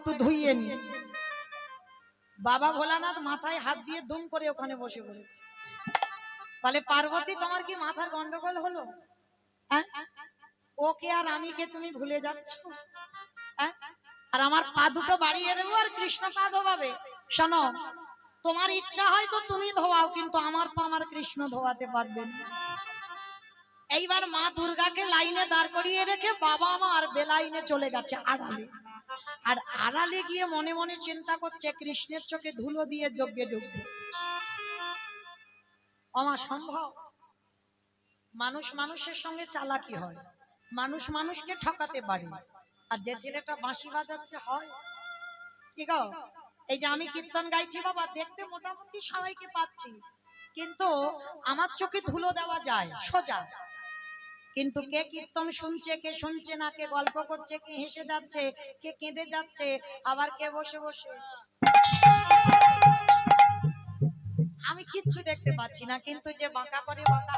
একটু ধুইয়ে নি। বাবা ভোলানাথ মাথায় হাত দিয়ে দুম করে ওখানে বসে পড়েছে। বলে পার্বতী তোমার কি মাথার গন্ডগোল হলো? ওকে আর আমি কে তুমি ভুলে যাচ্ছ? আর আমার পা দুটো বাড়িয়ে দেবো আর কৃষ্ণ পা ধোবাবে? শোনো, তোমার ইচ্ছা হয় তো তুমি ধোয়াও, কিন্তু আমার পা আমার কৃষ্ণ ধোয়াতে পারবে না। এইবার মা দুর্গাকে লাইনে দাঁড় করিয়ে রেখে বাবা আমার বেলাইনে চলে গেছে আড়ালে। আর আড়ালে গিয়ে মনে মনে চিন্তা করছে কৃষ্ণের চোখে ধুলো দিয়ে যজ্ঞে ঢুকবে। আমার সম্ভব? মানুষ মানুষের সঙ্গে চালাকি হয়, মানুষ মানুষকে ঠকাতে পারে। আর যে ছেলেটা বাঁশি বাজাচ্ছে হয় কি গো, এই যে আমি কীর্তন গাইছি বাবা, দেখতে মোটামুটি সবাইকে পাচ্ছি, কিন্তু আমার চোখে ধুলো দেওয়া যায় সোজা। কিন্তু কে কীর্তন শুনছে, কে শুনছে না, কে গল্প করছে, কে হেসে যাচ্ছে, কে কেঁদে যাচ্ছে, আবার কে বসে বসে, আমি কিচ্ছু দেখতে পাচ্ছি না। কিন্তু যে বাঁকা করে বাঁকা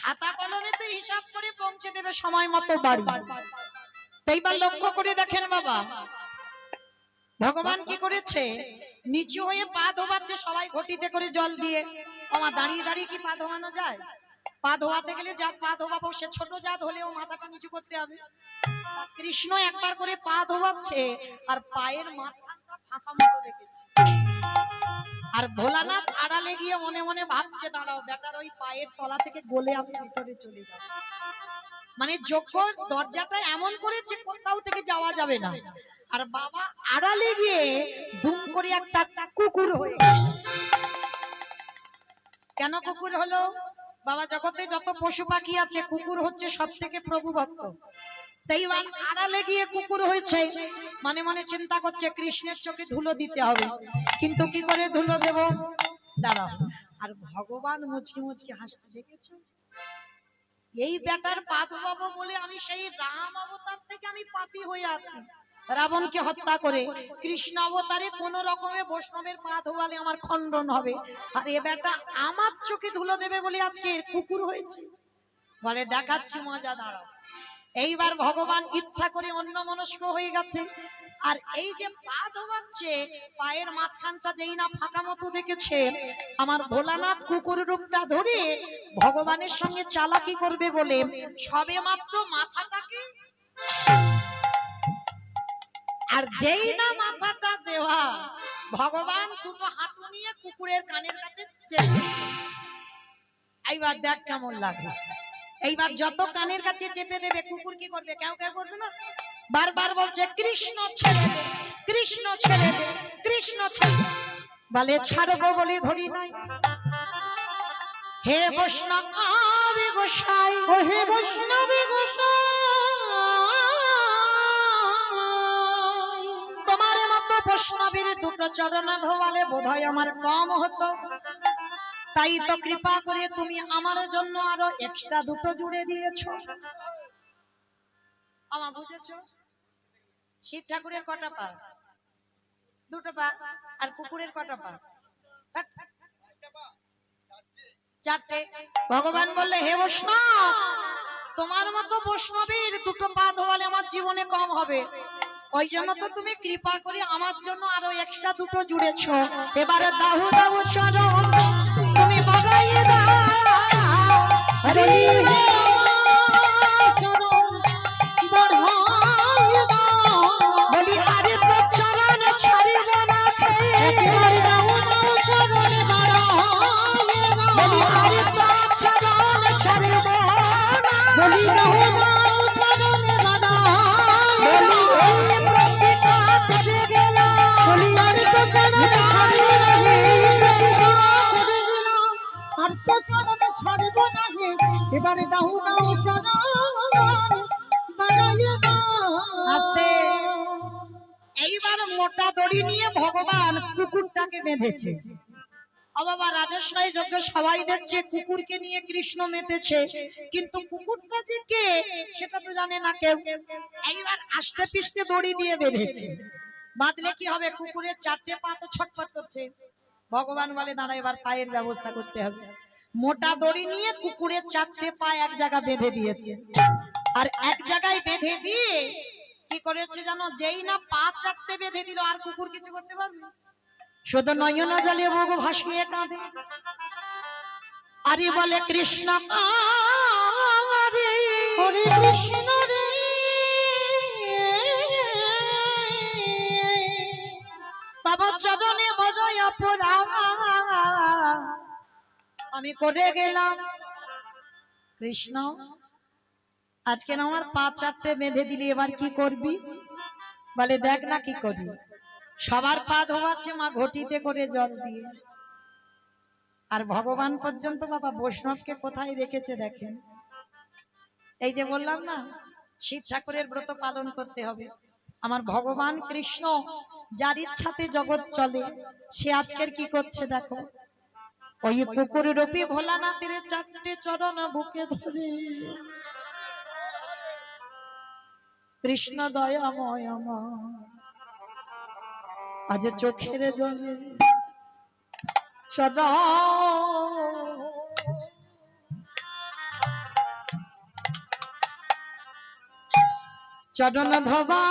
খাতা কলমে তো হিসাব করে পৌঁছে দেবে সময় মতো বাড়ি। এইবার লক্ষ্য করে দেখেন বাবা, ভগবান কি করেছে, নিচু হয়ে পা ধোবাচ্ছে সবাই ঘটিতে করে জল দিয়ে। আমার দাঁড়িয়ে দাঁড়িয়ে কি পা ধোয়ানো যায়? পা ধোয়াতে গেলে যা পা ধোবাবো সে ছোট জাত হলেও মাথাটা নিচু করতে হবে। কৃষ্ণ একবার করে পা ধোবাচ্ছে আর পায়ের মাঝখানটা ফাঁকা মতো দেখেছে। আর ভোলানাথ আড়ালে গিয়ে মনে মনে ভাবছে দাঁড়াও বেটার ওই পায়ের তলা থেকে গলে আমি ভিতরে চলে যাব। মানে যজ্ঞর দরজাটা এমন করেছে কোথাও থেকে যাওয়া যাবে না। আর বাবা আড়ালে গিয়ে দুম করে একটা কুকুর হয়ে গেল। কেন কুকুর হলো? বাবা জগতে যত পশু পাখি আছে কুকুর হচ্ছে সব থেকে প্রভু ভক্ত। তাই আড়ালে গিয়ে কুকুর হয়েছে, মনে মনে চিন্তা করছে কৃষ্ণের চোখে ধুলো দিতে হবে, কিন্তু কি করে ধুলো দেব? দাঁড়াও। আর ভগবান মুচকি মুচকি হাসতে দেখেছো, এই বেটার পা ধোয়াবো বলে আমি সেই রাম অবতার থেকে আমি পাপী হয়ে আছি, রাবণকে হত্যা করে কৃষ্ণ অবতারে কোন রকমে বৈষ্ণবের পা ধোয়ালে আমার খণ্ডন হবে, আর এ বেটা আমার চোখে ধুলো দেবে বলে আজকে কুকুর হয়েছে। বলে দেখাচ্ছি মজা, দাঁড়াও। এইবার ভগবান ইচ্ছা করে অন্যমনস্ক হয়ে গেছে। আর এই যে পা ধোয়াচ্ছে, পায়ের মাঝখানটা যেই না ফাঁকা মতো দেখেছে, আমার ভোলানাথ কুকুর রূপটা ধরে ভগবানের সঙ্গে চালাকি করবে বলে সবে মাত্র মাথাটাকে, আর যেই না মাথাটা দেওয়া, ভগবান দুটো হাঁটু নিয়ে কুকুরের কানের কাছে চেপে। এইবার দেখ কেমন লাগে। এইবার যত কানের কাছে চেপে দেবে কুকুর কি করবে? কেউ কেউ করবে না, বারবার বলছে কৃষ্ণ ছেড়ে দে, কৃষ্ণ ছেড়ে দে, কৃষ্ণ ছেড়ে। বলে ছাড়বো বলে ধরি নাই। হে বৈষ্ণবী গোসাই, ও হে বৈষ্ণবী গোসাই, তোমার মতো বৈষ্ণবীর দুটো চরণ ধোয়ালে বোধহয় আমার কম হতো, তাই তো কৃপা করে তুমি আমার জন্য আরো এক্সট্রা দুটো জুড়ে দিয়েছো। আমা বুঝেছো? শিব ঠাকুরের কটা পা? দুটো পা। আর কুকুরের কটা পা? চারটে। ভগবান বললে হে বৈষ্ণব, তোমার মতো বৈষ্ণবীর দুটো পা ধোয়ালে আমার জীবনে কম হবে, ওই জন্য তো তুমি কৃপা করে আমার জন্য আরো এক্সট্রা দুটো জুড়েছো। এবারে দাহু দাহু চরণ তুমি বাগাইয়ে দাও, হরি এবারে দাও দাও আস্তে। এইবার মোটা দড়ি নিয়ে ভগবান কুকুরটাকে বেঁধেছে। বাবা রাজস্বাই যজ্ঞ সবাই দেখছে কুকুরকে নিয়ে কৃষ্ণ মেতেছে, কিন্তু কুকুরটা যে কে সেটা তো জানে না কেউ। এইবার আস্তে পিস্তে দড়ি দিয়ে বেঁধেছে, বাঁধলে কি হবে? কুকুরের চারটে পা তো ছটফট করছে। ভগবান বলে দাঁড়া এবার পায়ের ব্যবস্থা করতে হবে। মোটা দড়ি নিয়ে কুকুরের চারটে পা এক জায়গা বেঁধে দিয়েছে, আর এক জায়গায় বেঁধে দিয়ে করেছে জানো, যেই না পা চারটে বেঁধে দিল আর কুকুর কিছু করতে পারবে? শুধু নয়ন জ্বালিয়ে বুক ভাসিয়ে কাঁদে, আরে বলে কৃষ্ণ আরে হরে কৃষ্ণ রে, তব চরণে বড় অপরাধ আমি করে গেলাম। কৃষ্ণ আজকে না আমার পা চারটে বেঁধে দিলি, এবার কি করবি? বলে দেখ না কি করি। সবার পা ধোয়াচ্ছে মা ঘটিতে করে জল দিয়ে, আর ভগবান পর্যন্ত বাবা বৈষ্ণবকে কোথায় রেখেছে দেখেন। এই যে বললাম না শিব ঠাকুরের ব্রত পালন করতে হবে, আমার ভগবান কৃষ্ণ যার ইচ্ছাতে জগৎ চলে, সে আজকের কি করছে দেখো। ওই কুকুর রূপী ভোলানাথের চারটে চরণ বুকে ধরে কৃষ্ণ দয়াময় আমার আজ চোখের জলে চরণ চরণ ধবা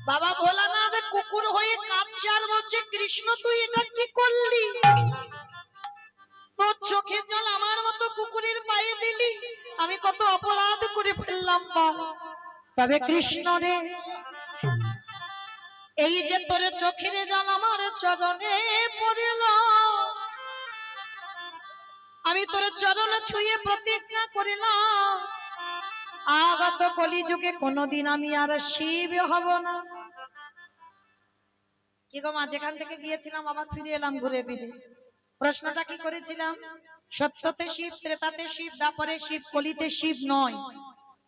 বাবা ভোলানাথ কুকুর হয়ে কাঁদছে আর বলছে কৃষ্ণ তুই এটা কি করলি? তোর চোখের জল আমার মতো কুকুরের পায়ে দিলি, আমি কত অপরাধ করে ফেললাম বল। তবে কৃষ্ণ রে, এই যে তোর চোখের জল আমার চরণে পড়ল, আমি তোর চরণ ছুঁয়ে প্রতিজ্ঞা করিলাম আগত কলিযুগে কোনদিন আমি আর শিব হব না। কি গো মা, যেখান থেকে গিয়েছিলাম আবার ফিরে এলাম ঘুরে ফিরে। প্রশ্নটা কি করেছিলাম? সত্যতে শিব, ত্রেতাতে শিব, দ্বাপরে শিব, কলিতে শিব নয়।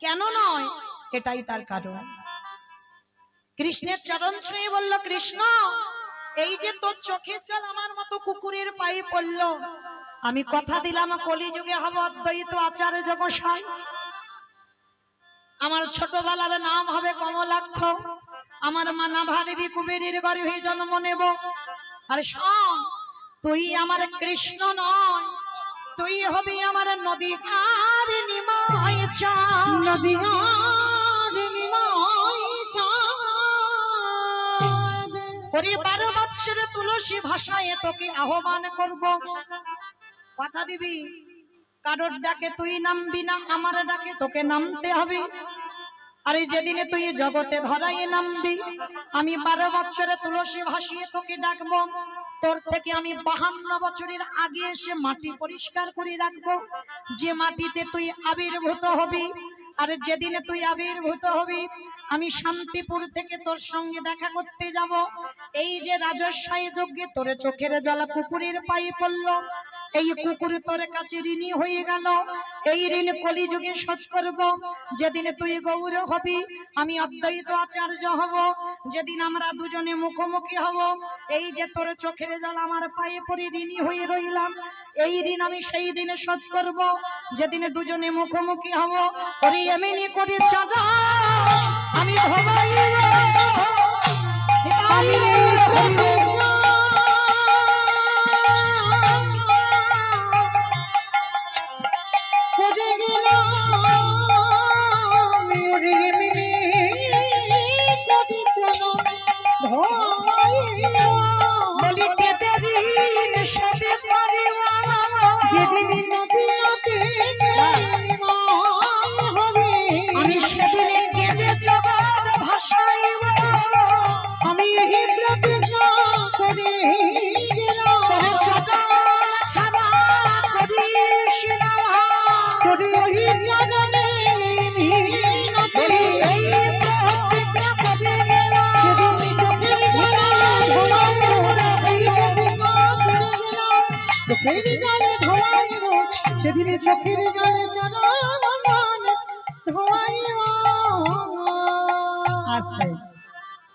কেন নয়? এটাই তার কারণ। কৃষ্ণের চরণ ছুঁয়ে বলল কৃষ্ণ এই যে তোর চোখের জল আমার মতো কুকুরের পায়ে পড়ল, আমি কথা দিলাম কলিযুগে হব অদ্বৈত আচার্য গোসাই, আমার ছোটবেলার নাম হবে কমলাক্ষ, আমার মা নাভা দেবী কুবেরের গর্ভে জন্ম নেব। আর শোন, তুই আমার কৃষ্ণ নয়, তুই হবি আমার নদী আর নিমাই চাঁদ, নদী আর নিমাই চাঁদ। ওরে 12 বৎসরে তুলসী ভাষায় তোকে আহ্বান করব, কথা দিবি কারোর ডাকে তুই নামবি না, আমার ডাকে তোকে নামতে হবে। আর যেদিনে তুই জগতে ধরাই নামবি, আমি 12 বছরে তুলসী ভাসিয়ে তোকে ডাকবো, তোর থেকে আমি 52 বছরের আগে এসে মাটি পরিষ্কার করে রাখবো, যে মাটিতে তুই আবির্ভূত হবি। আর যেদিনে তুই আবির্ভূত হবি, আমি শান্তিপুর থেকে তোর সঙ্গে দেখা করতে যাব। এই যে রাজস্বাই যজ্ঞে তোর চোখের জ্বালা কুকুরের পায়ে পড়ল, এই কুকুর তোর কাছে ঋণী হয়ে গেল, এই ঋণ কলিযুগে শোধ করব। যেদিন তুই গৌর হবি, আমি অদ্বৈত আচার্য হব, যেদিন আমরা দুজনে মুখোমুখি হব, এই যে তোর চোখের জল আমার পায়ে পড়ে ঋণী হয়ে রইলাম, এই ঋণ আমি সেই দিনে শোধ করব যেদিনে দুজনে মুখোমুখি হব। ওরে এমনি করে চাঁদা আমি আমি সেদিনে কেঁদে জগৎ ভাসাইব, আমি এই প্রতিজ্ঞা করে গেলাম, সাদা করিস না করি ওই জগনে মিনতি, এই প্রতিজ্ঞা করে গেলাম, সেদিন চোখের জলে ধোয়াইব, এই প্রতিজ্ঞা করে গেলাম, চোখের জলে ধোয়াইব, সেদিন চোখের জলে আসতে।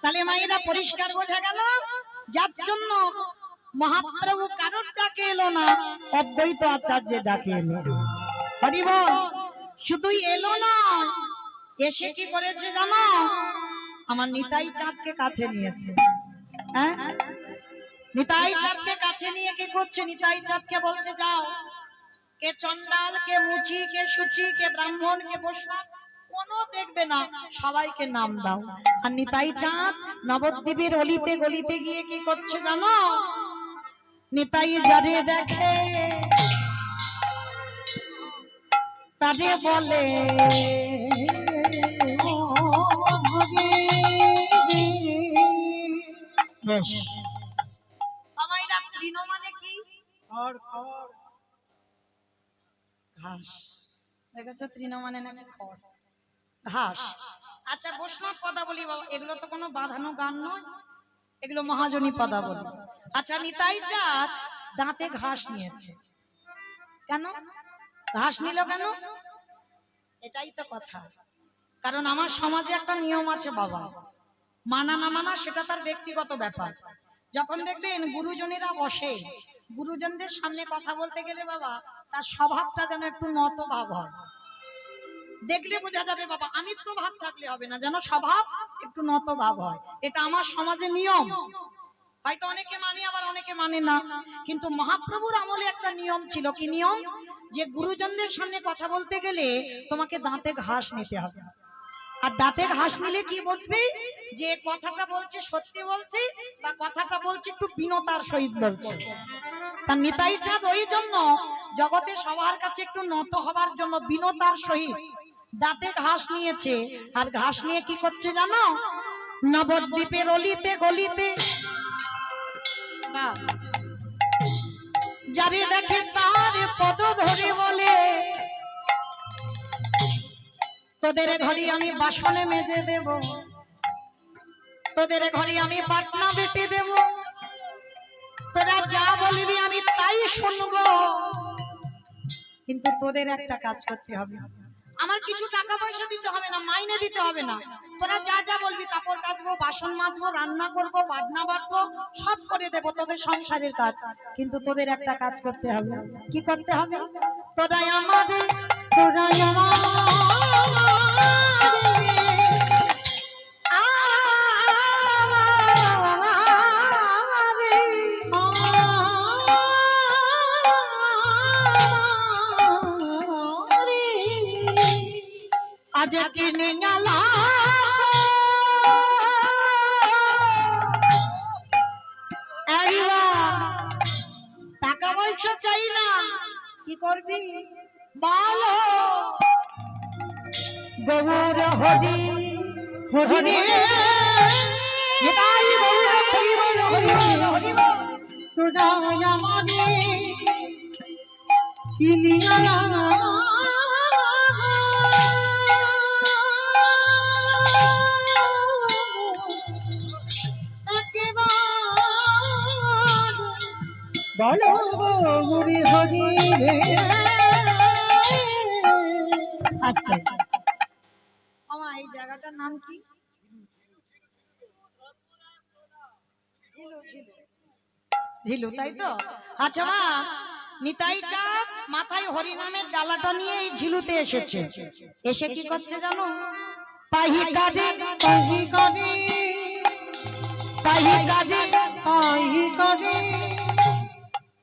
তাহলে মায়েরা পরিষ্কার বোঝা গেল যার জন্য মহাপ্রভু কারোর ডাকে এলো না, অদ্বৈত আচার্যের ডাকে এলো। হরি বল। শুধুই এলো না, এসে কি করেছে জানো? আমার নিতাই চাঁদকে কাছে নিয়েছে। হ্যাঁ, নিতাই চাঁদকে কাছে নিয়ে কি করছে? নিতাই চাঁদকে বলছে, যাও, কে চন্ডাল, কে মুচি, কে সুচি, কে ব্রাহ্মণ, কে বৈষ্ণব, কোনো দেখবে না, সবাইকে নাম দাও। আর নিতাই চাঁদ নবদ্বীপের অলিতে গলিতে গিয়ে কি করছে জানো? নিতাই যারে দেখে তারে বলে আমাইরা তৃণ মানে কি? ঘাস। দেখেছো, তৃণ মানে নাকি খড়, ঘাস। আচ্ছা, বৈষ্ণব পদাবলী বাবা, এগুলো তো কোনো বাঁধানো গান নয়, এগুলো মহাজনী পদাবলী। আচ্ছা, নিতাই চাঁদ দাঁতে ঘাস নিয়েছে কেন? ঘাস নিল কেন? এটাই তো কথা। কারণ আমার সমাজে একটা নিয়ম আছে বাবা, মানা না মানা সেটা তার ব্যক্তিগত ব্যাপার। যখন দেখবেন গুরুজনেরা বসে, গুরুজনদের সামনে কথা বলতে গেলে বাবা তার স্বভাবটা যেন একটু নত ভাব হয়। দেখলে বোঝা যাবে বাবা, আমিত্ব ভাব থাকলে হবে না, যেন স্বভাব একটু নত ভাব হয়। এটা আমার সমাজে নিয়ম। হয়তো অনেকে মানে, আবার অনেকে মানে না, কিন্তু মহাপ্রভুর আমলে একটা নিয়ম ছিল। কি নিয়ম? যে গুরুজনদের সামনে কথা বলতে গেলে তোমাকে দাঁতে ঘাস নিতে হবে। আর দাঁতে ঘাস নিলে কি বুঝবি? যে কথাটা বলছে সত্যি বলছে, বা কথাটা বলছে একটু বিনতার সহিত বলছে। তার নিতাই চাঁদ ওই জন্য জগতে সবার কাছে একটু নত হবার জন্য বিনতার সহিত দাঁতে ঘাস নিয়েছে। আর ঘাস নিয়ে কি করছে জানো? নবদ্বীপের অলিতে গলিতে যারে দেখে তার পদ ধরে বলে, তোদের ঘরে আমি বাসনে মেজে দেব, তোদের ঘরে আমি পাটনা বেটে দেব, তোরা যা বলবি আমি তাই শুনবো, কিন্তু তোদের একটা কাজ করতে হবে। আমার কিছু টাকা পয়সা দিতে হবে না, মাইনে দিতে হবে না, তোরা যা যা বলবি, কাপড় কাচবো, বাসন মাজবো, রান্না করবো, বাটনা বাটবো, সব করে দেবো, তোদের সংসারের কাজ। কিন্তু তোদের একটা কাজ করতে হবে। কি করতে হবে? তোরাই আমাদের, তোরাই আজ কিনে গেলা টাকা পয়সা চাই না, কি করবি বলো? গৌর হরি হরি নিতাই গৌর হরি বল, হরি বল, হরি বল। তোরা আমারে কিনিয়া বলো হরি হরি রে। আস্তে আমা, এই জায়গাটার নাম কি? ঝিলু, তাই তো? আচ্ছা মা, নিতাই চাঁদ মাথায় হরি নামের ডালাটা নিয়ে এই ঝিলুতে এসেছে। এসে কি করছে জানো? পাহি কাঁদে, পাহি কাঁদে, পাহি কাঁদে, পাহি কাঁদে।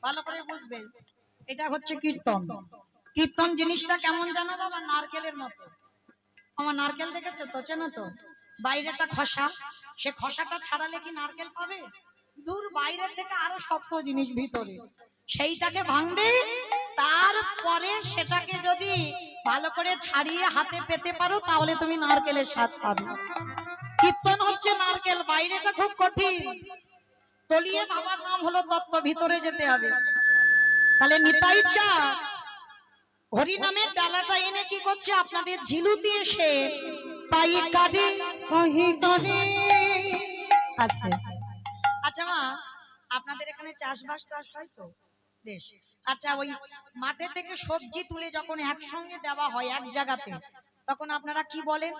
ভালো করে বুঝবে, এটা হচ্ছে কীর্তন। কীর্তন জিনিসটা কেমন জানো বাবা? নারকেলের মতো। আমার নারকেল দেখেছো তো, চেনো তো? বাইরেটা খসা, সে খসাটা ছাড়ালে কি নারকেল পাবে? দূর, বাইরে থেকে আরো শক্ত জিনিস ভিতরে, সেইটাকে ভাঙবে, তারপরে সেটাকে যদি ভালো করে ছাড়িয়ে হাতে পেতে পারো তাহলে তুমি নারকেলের স্বাদ পাবে। কীর্তন হচ্ছে নারকেল, বাইরেটা খুব কঠিন, তলিয়ে বাবার নাম হলো তত্ত্ব, ভিতরে যেতে হবে। তাহলে নিতাই চাঁদ হরি নামের ডালাটা এনে কি করছে? আপনাদের ঝিলুতে এসে পাই কাঁদে, পাহি কাঁদে। আচ্ছা আচ্ছা মা, আপনাদের এখানে চাষবাস চাষ হয় তো বেশ? আচ্ছা, ওই মাঠে থেকে সবজি তুলে যখন একসঙ্গে দেওয়া হয় এক জায়গাতে, তখন আপনারা কি বলেন?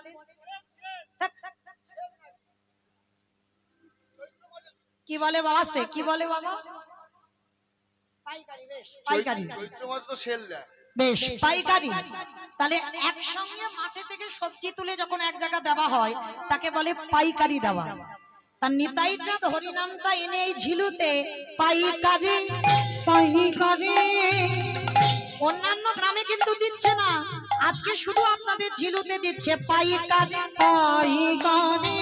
কি বলে বাবা? কি বলে বাবা? পাইকারি। বেশ, পাইকারি। বেশ, পাইকারি। তাহলে একসঙ্গে মাঠে থেকে সবজি তুলে যখন এক জায়গা দেওয়া হয় তাকে বলে পাইকারি দেওয়া। তার নিতাই চাঁদ হরিনামটা এনে এই ঝিলুতে পাইকারি পাইকারি। অন্যান্য গ্রামে কিন্তু দিচ্ছে না, আজকে শুধু আপনাদের ঝিলুতে দিচ্ছে পাইকারি পাইকারি।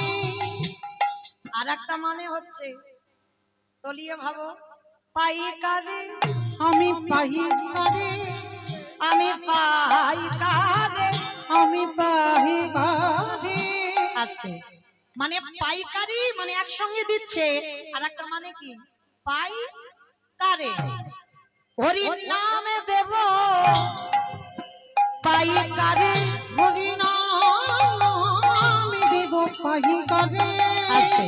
আর একটা মানে হচ্ছে, তলিয়ে ভাবো, পাইকারি আমি পাইকারি আমি পাইকারি আমি পাইকারি। আস্তে মানে পাইকারি মানে একসঙ্গে দিচ্ছে, আর একটা মানে কি পাইকারি। হরির নামে দেব পাইকারি হরি নামে দেব পাইকারি। আস্তে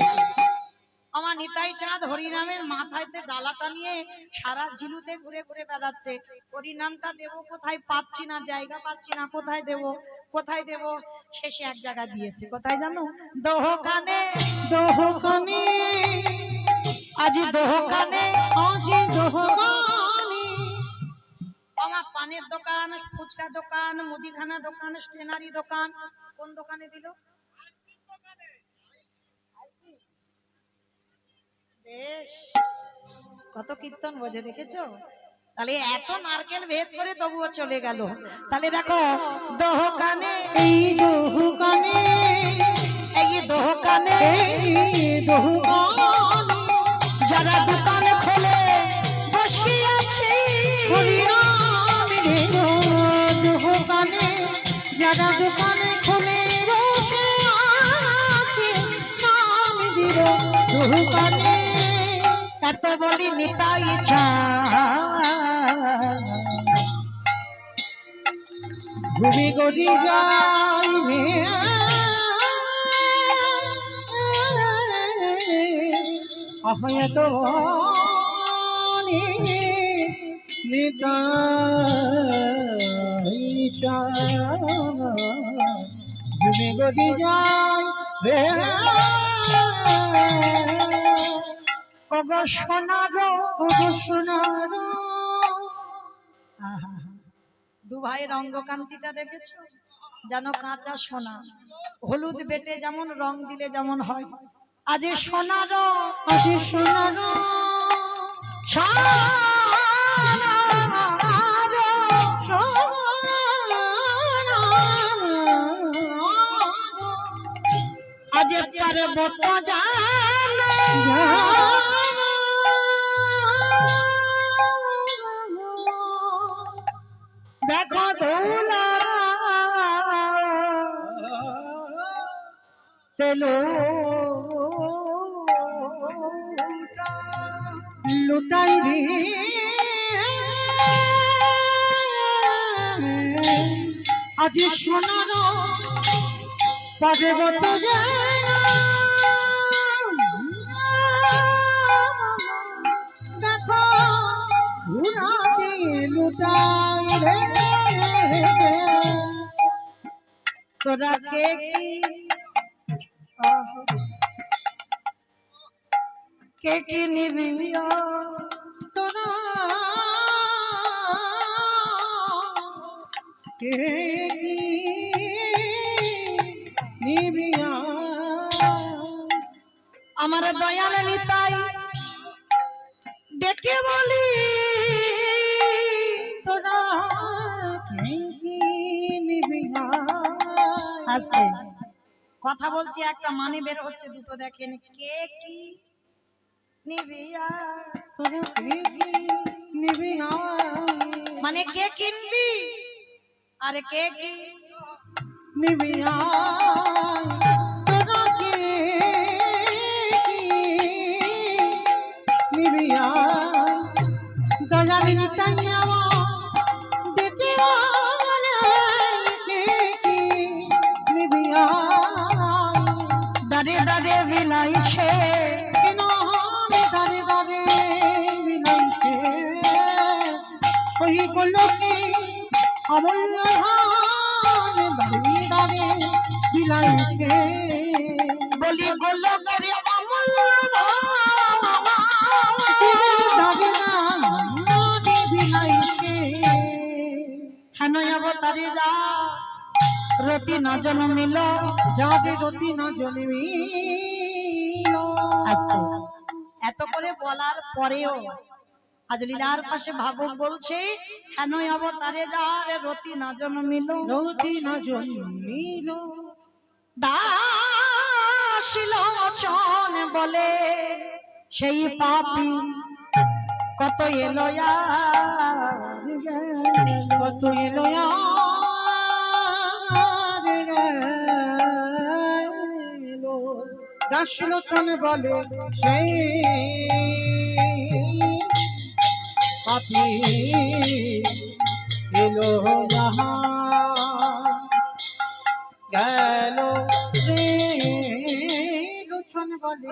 আমার নিতাই চাঁদ হরিনামের মাথায়তে ডালাটা নিয়ে সারা ঝিলুতে ঘুরে ঘুরে বেড়াচ্ছে। হরিনামটা দেব কোথায় পাচ্ছি না, জায়গা পাচ্ছি না, কোথায় দেব কোথায় দেব। শেষে এক জায়গা দিয়েছে, কোথায় জানো? দোকানে দোকানে আজি দোকানে আজি দোকানে। আমার পানের দোকান, ফুচকা দোকান, মুদিখানা দোকান, স্টেনারি দোকান। কোন দোকানে দিল? বেশ, কত কীর্তন বোঝে দেখেছো? তাহলে এত নারকেল ভেদ করে তবুও চলে গেল। তাহলে দেখো, দোকানে এই দোকানে এই দোকানে এই দোকানে যারা দোকানে খোলে বসে আছে হরিনামের দোকানে, যারা দোকানে খোলে বসে আছে নাম দিল দোকানে। এত বলি নিতাই চাঁদ ঘুমি গড়ি যাই রে তো নিতাই চাঁদ ঘুমি গড়ি যাই রে। ওগো সোনারো ওগো সোনারো। দু ভাইয়ের অঙ্গকান্তিটা দেখেছো? যেন কাঁচা সোনা, হলুদ বেটে যেমন রং দিলে যেমন হয়। আজ সোনারো আজ সোনারো আজ পার্বত জানা দেখো ধুলা তেলো লুটাই রে আজ সোনার পার্বত জানা দেখো ধুলা লুটাই রে। তোরা কে কি নিবি তোরা কে কি নিবি? আমার দয়াল নিতাই ডেকে বলি তোরা কে কি নিবি? আস্তে কথা বলছি, একটা মানে বের হচ্ছে দুটো, দেখেন। কে কি নিবি তোরা কে কি নিবি মানে কে কিনবি আর কে কি নিবি তোরা কে কি নিবি? দয়াল নিতাই ডেকে বলে কে কি নিবি? দারে দারে বিলাইছে দারে দারে বিলাইছে ওই গোলকে অমূল্য দারে দারে বিলাইছে বলি গোলকের অমূল্য অবতারে যা রতি না জন্মিল, যাবে রতি না জন্মিল। আস্তে এত করে বলার পরেও আজ লীলার পাশে ভাবুক বলছে কেন অবতারে যা রে রতি না জন্মিল, রতি না জন্মিল। দাসিলোচন বলে সেই পাপী কত এলো আর গেল। কত এলো আর গেল। দাসলোচন বলে সেই পাপী এলো গেল রে। লোচন বলে বলি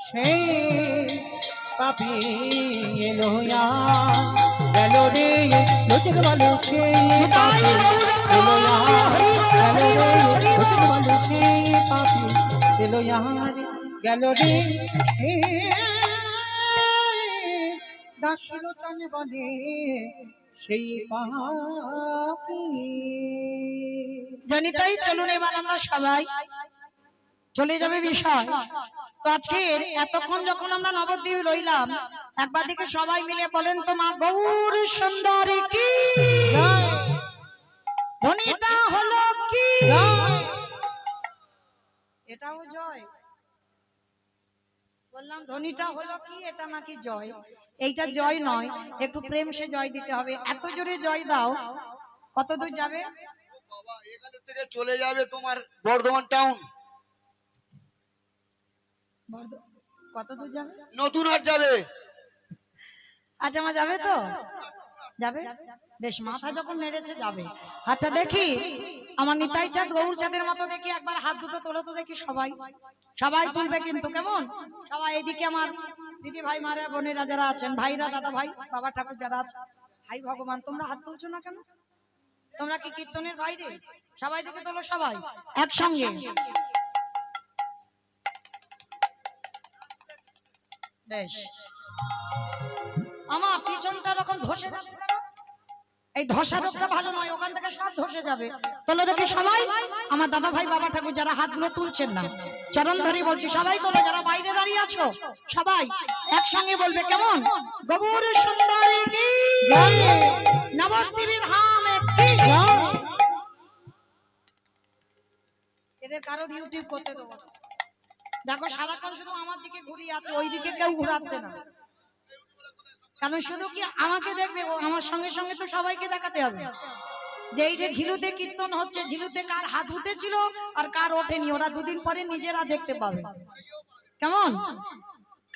সেই পাপি এলো গেল রে। লোচন বলে সেই পাপি এলো গেল রে। লোচন বলে সেই পাপি এলো গেল রে। দাসলোচন বলে সেই পাপি। জানি তাই চলুন এবার আমরা সবাই চলে যাবে বিষয়। তো আজকে এতক্ষণ যখন আমরা নবদ্বীপ রইলাম, একবার দিকে সবাই মিলে বলেন তো মা গৌর সুন্দরী কি, ধ্বনিটা হলো কি, এটাও জয় বললাম, ধ্বনিটা হলো কি, এটা নাকি জয়? এইটা জয় নয়, একটু প্রেম সে জয় দিতে হবে। এত জোরে জয় দাও, কত দূর যাবে? বাবা এখান থেকে চলে যাবে তোমার বর্ধমান টাউন, কত দূর যাবে? নতুন হাট যাবে। আচ্ছা মা যাবে তো? যাবে, বেশ, মাথা যখন নেড়েছে যাবে। আচ্ছা দেখি আমার নিতাই চাঁদ গৌর চাঁদের মতো দেখি একবার হাত দুটো তোলো তো দেখি। সবাই সবাই তুলবে কিন্তু, কেমন? সবাই এদিকে আমার দিদি ভাই মারা বোনেরা যারা আছেন, ভাইরা, দাদা ভাই, বাবা ঠাকুর যারা আছে, হাই ভগবান তোমরা হাত তুলছো না কেন? তোমরা কি কীর্তনের বাইরে? সবাই দিকে তোলো, সবাই একসঙ্গে। বেশ, আমার পিছনটা এরকম ধসে যাচ্ছে কেন? এই ধসা রোগটা ভালো নয়, ওখান থেকে সব ধসে যাবে। তোলো দেখি সবাই, আমার দাদা ভাই বাবা ঠাকুর যারা হাতগুলো তুলছেন না, চরণ ধরে বলছি সবাই তোলো, যারা বাইরে দাঁড়িয়ে আছো সবাই একসঙ্গে বলবে, কেমন? গৌর সুন্দরী কি, নবদ্বীপ ধামে কি। এদের কারোর ইউটিউব করতে দেবো না। দেখো সারাক্ষণ শুধু আমার দিকে ঘুরিয়ে আছে, ওই দিকে কেউ ঘুরাচ্ছে না। কারণ শুধু কি আমাকে দেখবে, ও আমার সঙ্গে সঙ্গে তো সবাইকে দেখাতে হবে যে এই যে ঝিলুতে কীর্তন হচ্ছে, ঝিলুতে কার হাত উঠেছিল আর কার ওঠেনি, ওরা দুদিন পরে নিজেরা দেখতে পাবে, কেমন?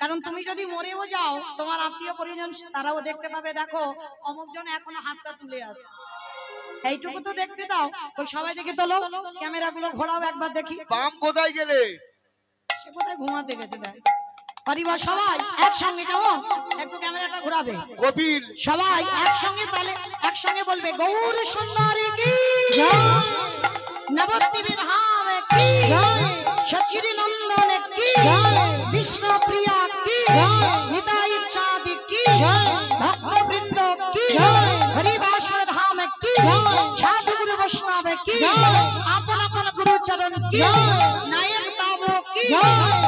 কারণ তুমি যদি মরেও যাও, তোমার আত্মীয় পরিজন তারাও দেখতে পাবে, দেখো অমুক জন এখনো হাতটা তুলে আছে। এইটুকু তো দেখতে দাও। ওই সবাই দেখে তোলো, ক্যামেরা গুলো ঘোরাও একবার দেখি। বাম কোথায় গেলে? সে কোথায় ঘুমাতে গেছে দেখ। পরিবার সবাই একসঙ্গে, কেমন? একটু ক্যামেরাটা ঘোরাবে। কপিল সবাই একসঙ্গে, তাহলে একসঙ্গে বলবে গৌর সুন্দরী কি, নবদ্বীপ ধামে কি, সচির নন্দন কি, বিষ্ণু প্রিয়া কি, নিতাই চাঁদ কি, ভক্তবৃন্দ কি, হরিবাসর ধাম কি, সাধু গুরু বৈষ্ণব কি, আপন আপন গুরু চরণ কি, নায়ক বাবু কি,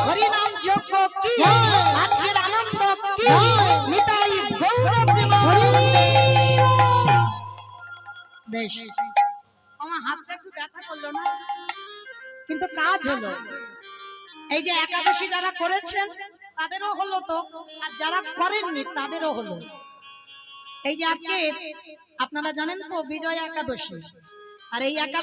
হরিনাম যজ্ঞ কি, আজকের আনন্দ কি, নিতাই গৌর বেশ। আমার হাতটা একটু ব্যথা করলো না, কিন্তু কাজ হলো। এই যে একাদশী যারা করেছেন তাদেরও হলো তো, আর যারা করেননি তাদেরও হলো। এই যে আজকে আপনারা জানেন তো বিজয়া একাদশী, আর এই একাদশী